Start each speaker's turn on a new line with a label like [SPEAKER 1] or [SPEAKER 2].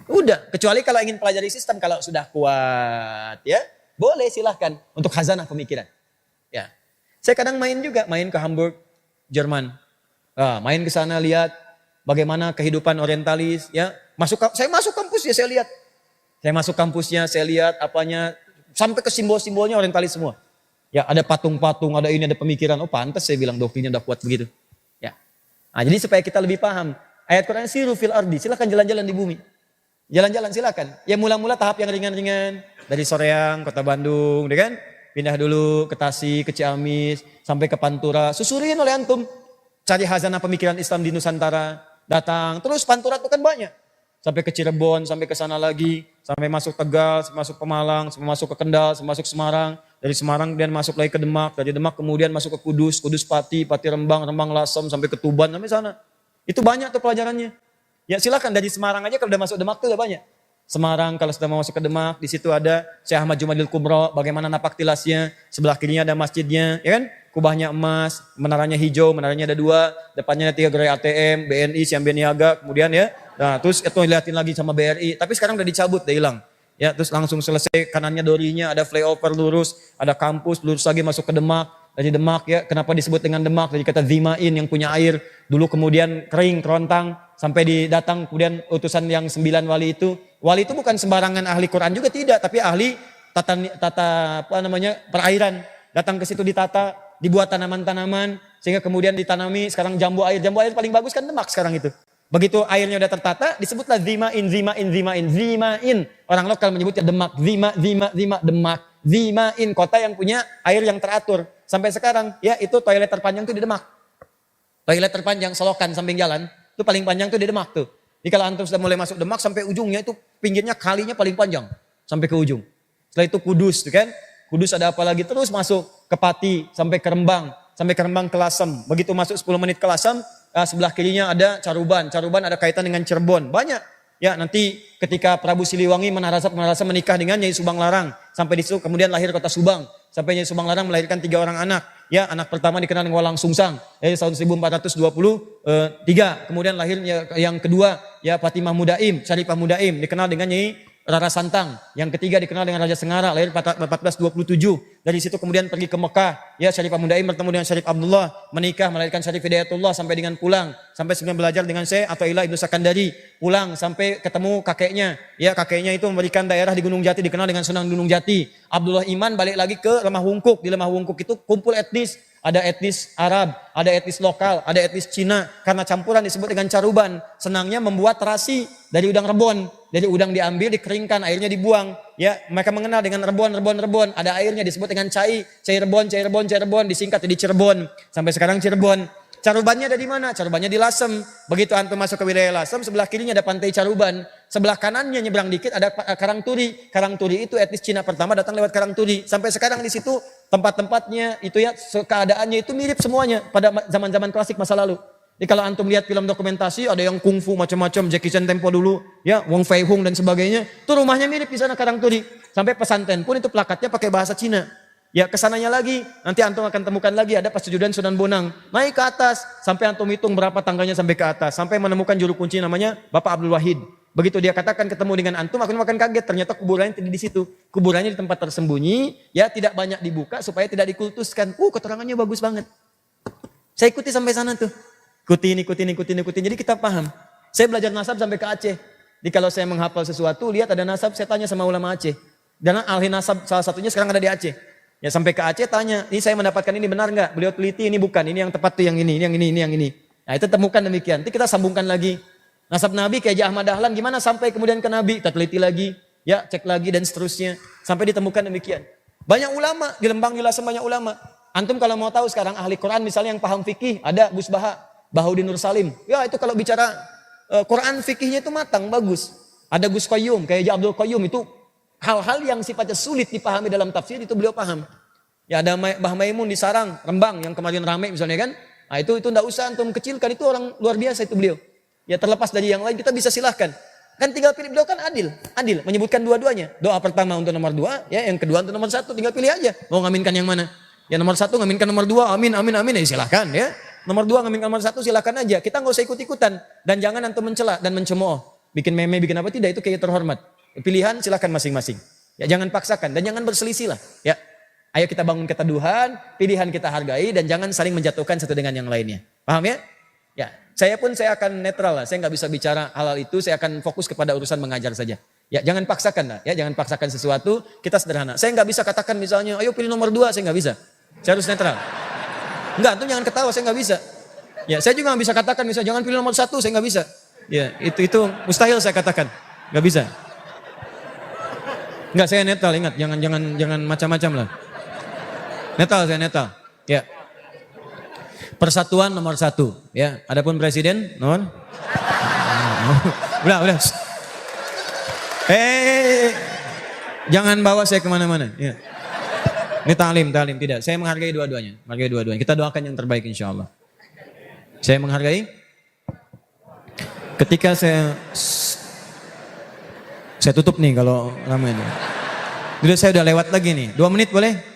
[SPEAKER 1] Udah, kecuali kalau ingin pelajari sistem, kalau sudah kuat ya, boleh silahkan untuk khazanah pemikiran. Ya, saya kadang main juga, main ke Hamburg, Jerman. Main ke sana lihat bagaimana kehidupan orientalis ya. Saya masuk kampus ya, saya lihat. Saya masuk kampusnya, saya lihat apanya, sampai ke simbol-simbolnya orientalis semua. Ya, ada patung-patung, ada ini, ada pemikiran. Oh, pantas saya bilang doktrinnya udah kuat begitu. Ya. Nah, jadi supaya kita lebih paham, ayat Quran siru fil ardi, silakan jalan-jalan di bumi. Jalan-jalan silakan. Ya mula-mula tahap yang ringan-ringan. Dari Soreang, Kota Bandung, kan? Pindah dulu ke Tasik, ke Ciamis, sampai ke Pantura. Susurin oleh antum. Cari khazanah pemikiran Islam di Nusantara. Datang. Terus Pantura itu kan banyak. Sampai ke Cirebon, sampai ke sana lagi. Sampai masuk Tegal, sampai masuk Pemalang, sampai masuk ke Kendal, sampai masuk Semarang. Dari Semarang kemudian masuk lagi ke Demak. Dari Demak kemudian masuk ke Kudus, Kudus Pati, Pati Rembang, Rembang Lasem, sampai ke Tuban, sampai sana. Itu banyak tuh pelajarannya. Ya silakan dari Semarang aja kalau udah masuk Demak tuh udah banyak. Semarang kalau sudah mau masuk ke Demak, di situ ada Syekh Ahmad Jumadil Kubro, bagaimana napak tilasnya, sebelah kirinya ada masjidnya, ya kan? Kubahnya emas, menaranya hijau, menaranya ada 2, depannya ada 3 gerai ATM, BNI, Siambian Niaga, kemudian ya. Nah, terus itu liatin lagi sama BRI, tapi sekarang udah dicabut, udah hilang. Ya, terus langsung selesai, kanannya dorinya, ada flyover lurus, ada kampus, lurus lagi masuk ke Demak. Dari Demak ya, kenapa disebut dengan Demak? Dari kata Zimain yang punya air, dulu kemudian kering, kerontang, sampai datang kemudian utusan yang 9 wali itu. Wali itu bukan sembarangan ahli Quran juga tidak, tapi ahli tata perairan. Datang ke situ ditata, dibuat tanaman-tanaman, sehingga kemudian ditanami, sekarang jambu air paling bagus kan Demak sekarang itu. Begitu airnya udah tertata, disebutlah Zimain. Orang lokal menyebutnya Demak, Demak. Zimain, kota yang punya air yang teratur. Sampai sekarang, ya itu toilet terpanjang tuh di Demak. Toilet terpanjang, selokan samping jalan, itu paling panjang tuh di Demak tuh. Jadi kalau antum sudah mulai masuk Demak sampai ujungnya itu pinggirnya kalinya paling panjang. Sampai ke ujung. Setelah itu Kudus tuh kan. Kudus ada apa lagi, terus masuk ke Pati, sampai ke Rembang. Sampai ke Rembang ke Lasem. Begitu masuk 10 menit ke Lasem, sebelah kirinya ada Caruban. Caruban ada kaitan dengan Cirebon. Banyak. Ya nanti ketika Prabu Siliwangi menarasa menikah dengan Nyai Subang Larang. Sampai di situ kemudian lahir kota Subang. Sampai Nyai Subang Larang melahirkan 3 orang anak. Ya anak pertama dikenal dengan Walang Sungsang. Tahun 1423. Kemudian lahir yang kedua ya Fatimah Mudaim, Syarifah Mudaim. Dikenal dengan Nyai Rara Santang. Yang ketiga dikenal dengan Raja Sengara, lahir 1427. Dari situ kemudian pergi ke Mekah. Ya Syarifah Mudaim bertemu dengan Syarif Abdullah. Menikah, melahirkan Syarif Hidayatullah sampai dengan pulang. Sampai sebenarnya belajar dengan Syekh Athaillah Ibnu Sakandari. Pulang sampai ketemu kakeknya. Ya kakeknya itu memberikan daerah di Gunung Jati dikenal dengan Sunan Gunung Jati. Abdullah Iman balik lagi ke Lemah Wungkuk. Di Lemah Wungkuk itu kumpul etnis. Ada etnis Arab, ada etnis lokal, ada etnis Cina. Karena campuran disebut dengan Caruban. Senangnya membuat terasi dari udang rebon. Dari udang diambil, dikeringkan, airnya dibuang. Ya, mereka mengenal dengan rebon. Ada airnya disebut dengan cai rebon, disingkat jadi Cirebon. Sampai sekarang Cirebon. Carubannya ada di mana? Carubannya di Lasem. Begitu antum masuk ke wilayah Lasem, sebelah kirinya ada pantai Caruban. Sebelah kanannya nyebrang dikit ada Karangturi. Karangturi itu etnis Cina pertama datang lewat Karangturi. Sampai sekarang di situ tempat-tempatnya itu ya keadaannya itu mirip semuanya pada zaman-zaman klasik masa lalu. Jadi kalau antum lihat film dokumentasi ada yang kungfu macam-macam, Jackie Chan tempo dulu, ya Wong Fei Hung dan sebagainya. Itu rumahnya mirip di sana Karangturi. Sampai pesantren pun itu plakatnya pakai bahasa Cina. Ya kesananya lagi, nanti antum akan temukan lagi ada Pasjudan Sunan Bonang. Naik ke atas, sampai antum hitung berapa tangganya sampai ke atas. Sampai menemukan juru kunci namanya Bapak Abdul Wahid. Begitu dia katakan ketemu dengan antum, akan makan kaget. Ternyata kuburannya tidak di situ. Kuburannya di tempat tersembunyi, ya tidak banyak dibuka supaya tidak dikultuskan. Keterangannya bagus banget. Saya ikuti sampai sana tuh. Ikutin. Jadi kita paham. Saya belajar nasab sampai ke Aceh. Jadi kalau saya menghafal sesuatu, lihat ada nasab, saya tanya sama ulama Aceh. Dan ahli nasab salah satunya sekarang ada di Aceh. Ya sampai ke Aceh tanya, ini saya mendapatkan ini benar nggak? Beliau teliti, ini bukan, ini yang tepat tuh yang ini. Nah itu temukan demikian. Nanti kita sambungkan lagi. Nasab Nabi kayak Ahmad Dahlan gimana sampai kemudian ke Nabi? Kita teliti lagi, ya cek lagi dan seterusnya. Sampai ditemukan demikian. Banyak ulama, di Lembang di Lasem banyak ulama. Antum kalau mau tahu sekarang ahli Quran misalnya yang paham fikih, ada Gus Bahaudin Nur Salim. Ya itu kalau bicara Quran fikihnya itu matang, bagus. Ada Gus Qayyum, kayak Abdul Qayyum itu hal-hal yang sifatnya sulit dipahami dalam tafsir itu beliau paham. Ya ada Mbah Maimun di Sarang, Rembang yang kemarin ramai misalnya kan. Nah itu enggak usah antum kecilkan, itu orang luar biasa itu beliau. Ya terlepas dari yang lain kita bisa silahkan. Kan tinggal pilih, beliau kan adil menyebutkan dua-duanya. Doa pertama untuk nomor 2, ya yang kedua untuk nomor 1, tinggal pilih aja. Mau ngaminkan yang mana? Ya nomor 1 ngaminkan nomor 2, amin, ya silahkan ya. Nomor 2 ngaminkan nomor 1 silahkan aja. Kita nggak usah ikut-ikutan dan jangan antum mencela dan mencemooh. bikin meme, bikin apa, tidak, itu kayak terhormat. Pilihan silakan masing-masing. Ya jangan paksakan dan jangan berselisih lah. Ya, ayo kita bangun keteduhan, pilihan kita hargai dan jangan saling menjatuhkan satu dengan yang lainnya. Paham ya? Ya, saya akan netral lah. Saya nggak bisa bicara hal itu. Saya akan fokus kepada urusan mengajar saja. Ya, jangan paksakan lah. Ya, jangan paksakan sesuatu. Kita sederhana. Saya nggak bisa katakan misalnya, ayo pilih nomor 2. Saya nggak bisa. Saya harus netral. Enggak, tuh jangan ketawa. Saya nggak bisa. Ya, saya juga nggak bisa katakan misalnya jangan pilih nomor 1. Saya nggak bisa. Ya, itu mustahil saya katakan. Nggak bisa. Enggak, saya netral. Ingat, jangan macam-macam lah. Netral, saya netral. Ya. Persatuan nomor 1, ya. Adapun presiden, nomor. Udah. Jangan bawa saya kemana-mana. Ya. Ini talim tidak. Saya menghargai dua-duanya. Kita doakan yang terbaik insya Allah. Saya menghargai. Ketika saya tutup nih kalau lama ini. Saya udah lewat lagi nih. 2 menit boleh?